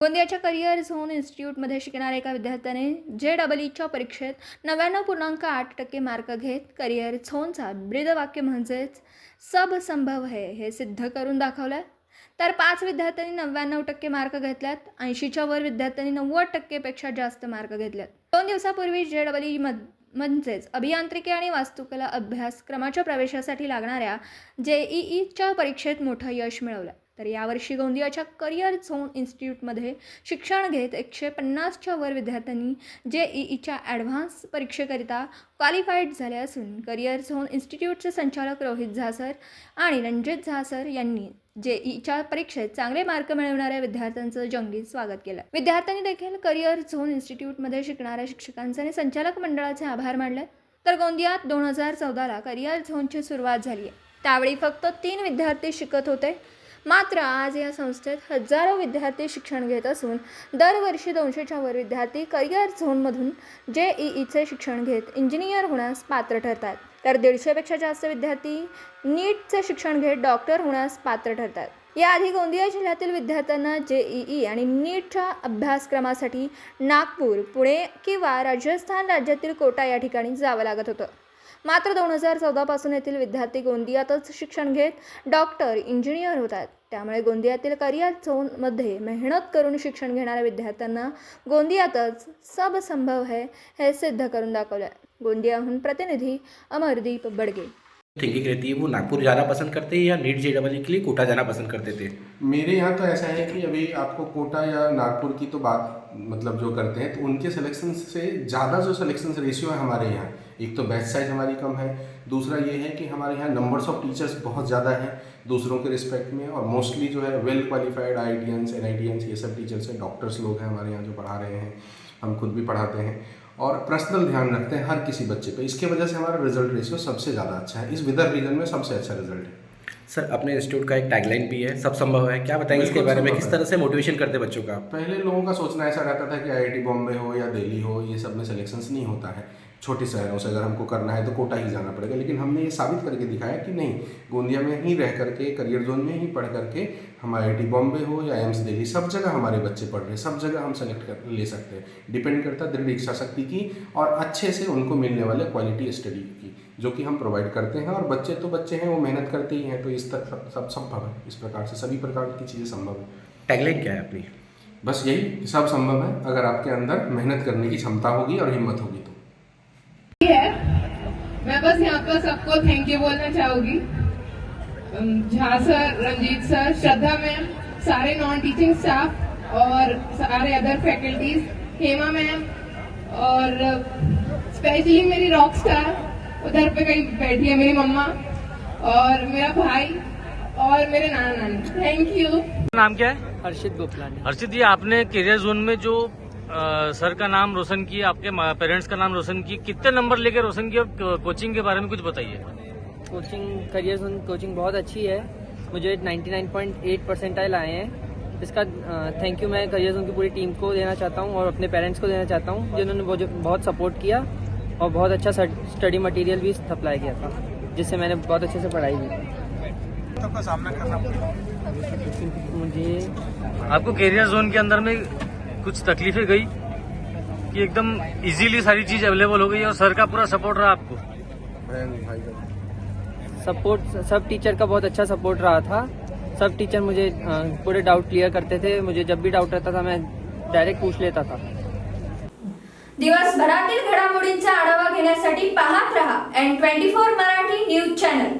गोंदियाच्या career zone इन्स्टिट्यूटमध्ये शिकणाऱ्या एका विद्यार्थ्याने JEEच्या परीक्षेत 99.8% मार्क घेत करिअर झोनचा ब्रीदवाक्य म्हणजेच सब संभव है हे सिद्ध करून दाखवलं. तर 5 विद्यार्थ्यांनी 99% मार्क घेतल्यात. 80च्या वर विद्यार्थ्यांनी 90% पेक्षा जास्त मार्क घेतल्यात. 2 दिवसापूर्वी JEE म्हणजेच अभियांत्रिकी आणि वास्तुकला अभ्यासक्रमाच्या प्रवेशासाठी लागणाऱ्या JEEच्या परीक्षेत मोठं यश मिळवलं. तर यावर्षी गोंदियाच्या करिअर झोन इन्स्टिट्यूटमध्ये शिक्षण घेत 150च्या वर विद्यार्थ्यांनी JEEच्या ॲडव्हान्स परीक्षेकरिता क्वालिफाईड झाले असून करिअर झोन इन्स्टिट्यूटचे संचालक रोहित झा सर आणि रणजित झा सर यांनी JEEच्या परीक्षेत चांगले मार्क मिळवणाऱ्या विद्यार्थ्यांचं जंगी स्वागत केलं. विद्यार्थ्यांनी देखील करिअर झोन इन्स्टिट्यूटमध्ये शिकणाऱ्या शिक्षकांचे आणि संचालक मंडळाचे आभार मानले. तर गोंदियात 2014ला करिअर झोनची सुरुवात झाली आहे. त्यावेळी फक्त 3 विद्यार्थी शिकत होते. मात्र आज या संस्थेत हजारो विद्यार्थी शिक्षण घेत असून दरवर्षी 200च्या वर विद्यार्थी करिअर झोनमधून JEEचे शिक्षण घेत इंजिनियर होण्यास पात्र ठरतात. तर 150पेक्षा जास्त विद्यार्थी नीटचे शिक्षण घेत डॉक्टर होण्यास पात्र ठरतात. याआधी गोंदिया जिल्ह्यातील विद्यार्थ्यांना JEE आणि नीटच्या अभ्यासक्रमासाठी नागपूर, पुणे किंवा राजस्थान राज्यातील कोटा या ठिकाणी जावं लागत होतं. मात्र 2014 पासून येथील विद्यार्थी गोंदियातच शिक्षण घेत डॉक्टर, इंजिनियर होतात. त्यामुळे गोंदियातील करिअर झोनमध्ये मेहनत करून शिक्षण घेणाऱ्या विद्यार्थ्यांना गोंदियातच सब संभव है हे सिद्ध करून दाखवलं. गोंदियाहून प्रतिनिधी अमरदीप बडगे. थिंकिंग रहती है वो नागपुर जाना पसंद करते हैं या नीट JEE के लिए कोटा जाना पसंद करते थे? मेरे यहाँ तो ऐसा है कि अभी आपको कोटा या नागपुर की तो बात मतलब जो करते हैं तो उनके सिलेक्शन से ज़्यादा जो सिलेक्शन रेशियो है हमारे यहाँ, एक तो बैच साइज हमारी कम है, दूसरा ये है कि हमारे यहाँ नंबर्स ऑफ टीचर्स बहुत ज़्यादा हैं दूसरों के रिस्पेक्ट में, और मोस्टली जो है वेल क्वालिफाइड IITians NITians ये सब टीचर्स हैं, डॉक्टर्स लोग हैं हमारे यहाँ जो पढ़ा रहे हैं, हम खुद भी पढ़ाते हैं और पर्सनल ध्यान रखते हैं हर किसी बच्चे पे. इसके वजह से हमारा रिजल्ट रेशियो सबसे ज़्यादा अच्छा है. इस विदर्भ रीजन में सबसे अच्छा रिजल्ट है. सर, अपने इंस्टीट्यूट का एक टैगलाइन भी है, सब संभव है. क्या बताएंगे इसके बारे में, किस तरह से मोटिवेशन करते बच्चों का? पहले लोगों का सोचना ऐसा रहता था कि IIT बॉम्बे हो या दिल्ली हो, ये सब में सिलेक्शंस नहीं होता है. छोटे शहरों से अगर हमको करना है तो कोटा ही जाना पड़ेगा. लेकिन हमने ये साबित करके दिखाया कि नहीं, गोंदिया में ही रह करके, करियर जोन में ही पढ़ करके हम IIT बॉम्बे हो या एम्स दिल्ली, सब जगह हमारे बच्चे पढ़ रहे हैं, सब जगह हम सेलेक्ट कर ले सकते हैं. डिपेंड करता है दृढ़ इच्छा शक्ति की और अच्छे से उनको मिलने वाले क्वालिटी स्टडी की, जो कि हम प्रोवाइड करते हैं. और बच्चे तो बच्चे हैं, वो मेहनत करते ही हैं, तो इस तक सब संभव है. इस प्रकार से सभी प्रकार की चीज़ें संभव है. टैगलाइन क्या है अपनी? बस यही, सब संभव है अगर आपके अंदर मेहनत करने की क्षमता होगी और हिम्मत होगी तो. मैं बस यहाँ पर सबको थैंक यू बोलना चाहूँगी. झा सर, रंजीत सर, श्रद्धा मैम, सारे नॉन टीचिंग स्टाफ और सारे अदर फैकल्टीज, हेमा मैम और स्पेशली मेरी रॉक स्टार उधर पे कहीं बैठी है, मेरी मम्मा और मेरा भाई और मेरे नाना नानी. Thank you. नाम क्या है? हर्षित गोपलानी. हर्षित जी, आपने करियर जोन में जो सर का नाम रोशन किया, आपके पेरेंट्स का नाम रोशन किया, कितने नंबर लेके रोशन किया? कोचिंग के बारे में कुछ बताइए. कोचिंग, करियर जोन कोचिंग बहुत अच्छी है. मुझे 99.8 परसेंटाइल आए हैं. इसका थैंक यू मैं करियर जोन की पूरी टीम को देना चाहता हूँ और अपने पेरेंट्स को देना चाहता हूँ, जिन्होंने मुझे बहुत सपोर्ट किया और बहुत अच्छा स्टडी मटेरियल भी सप्लाई किया था, जिससे मैंने बहुत अच्छे से पढ़ाई की. का सामना करना पड़ा मुझे. आपको करियर जोन के अंदर में कुछ तकलीफें गई कि एकदम इजीली सारी चीज अवेलेबल हो गई और सर का पूरा सपोर्ट रहा आपको? सपोर्ट, सब टीचर का बहुत अच्छा सपोर्ट रहा था. सब टीचर मुझे पूरे डाउट क्लियर करते थे. मुझे जब भी डाउट रहता था मैं डायरेक्ट पूछ लेता था. दिवसभरातील घडामोडींचा आढावा घेण्यासाठी पाहत रहा N24 मराठी न्यूज चॅनल.